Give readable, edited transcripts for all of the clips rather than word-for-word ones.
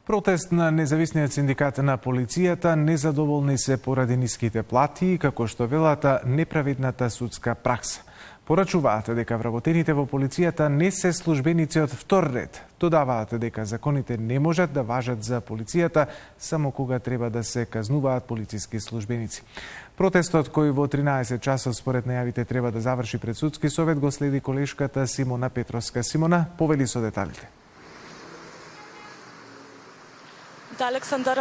Протест на независниот синдикат на полицијата незадоволни се поради ниските плати, како што велата неправедната судска пракса. Порачуваат дека вработените во полицијата не се службеници од втор ред. Додаваат дека законите не можат да важат за полицијата само кога треба да се казнуваат полициски службеници. Протестот, кој во 13 часот според најавите треба да заврши пред судски совет, го следи колешката Симона Петровска. Симона, повели со деталите. Александар,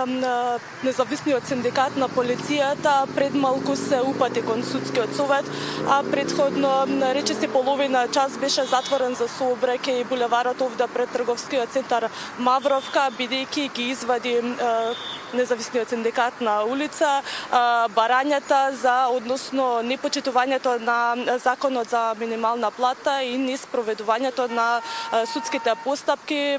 независниот синдикат на полицијата пред малку се упати кон судскиот совет, а предходно речиси половина час беше затворен за сообраќај и булеварот овде пред трговскиот центар Мавровка, бидејќи ги извади независниот синдикат на улица барањата за, односно непочитувањето на законот за минимална плата и неспроведувањето на судските постапки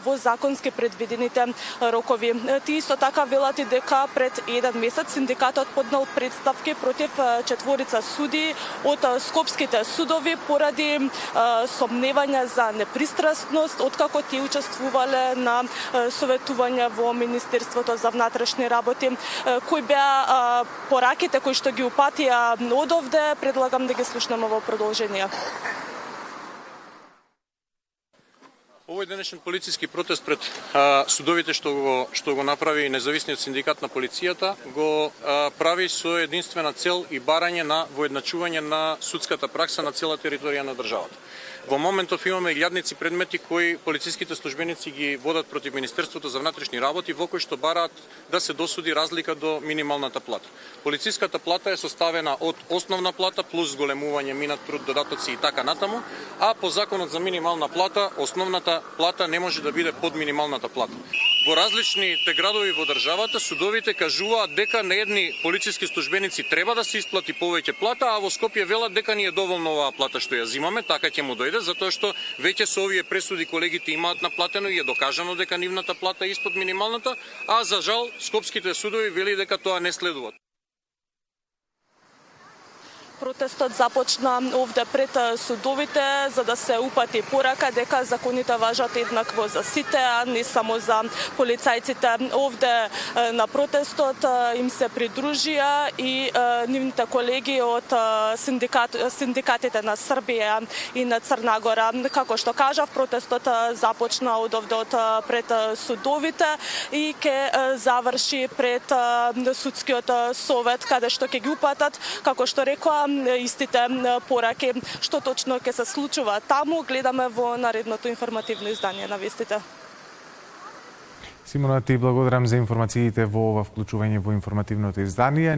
во законски предвидените рокови. Ти исто така велат и дека пред еден месец синдикатот поднел представки против четворица суди од скопските судови поради сомневања за непристрасност, откако тие учествувале на советување во Министерството за внатрешни работи. Кои беа пораките кои што ги упатија одовде, предлагам да ги слушнеме во продолжение. Овој денешен полициски протест пред судовите што го направи независниот синдикат на полицијата го прави со единствена цел и барање на воедначување на судската пракса на цела територија на државата. Во моментов имаме илјадници предмети кои полициските службеници ги водат против Министерството за внатрешни работи, во кои што бараат да се досуди разлика до минималната плата. Полициската плата е составена од основна плата плюс големување, минат труд, додатоци и така натаму, а по законот за минимална плата, основната плата не може да биде под минималната плата. Во различните градови во државата судовите кажуваат дека на едни полициски службеници треба да се исплати повеќе плата, а во Скопје велат дека ни е доволно оваа плата што ја зимаме, така ќе му дојде, затоа што веќе со овие пресуди колегите имаат наплатено и е докажано дека нивната плата е испод минималната, а за жал скопските судови вели дека тоа не следува. Протестот започна овде пред судовите за да се упати порака дека законите важат еднакво за сите, а не само за полицајците. Овде на протестот им се придружија и нивните колеги од синдикатите на Србија и на Црна Гора. Како што кажав, протестот започна од овде од пред судовите и ќе заврши пред судскиот совет, каде што ќе ги упатат, како што рекоа, истите пораки. Што точно ќе се случува таму, гледаме во наредното информативно издание на вестите. Симона, ти благодарам за информациите во ова вклучување во информативното издание.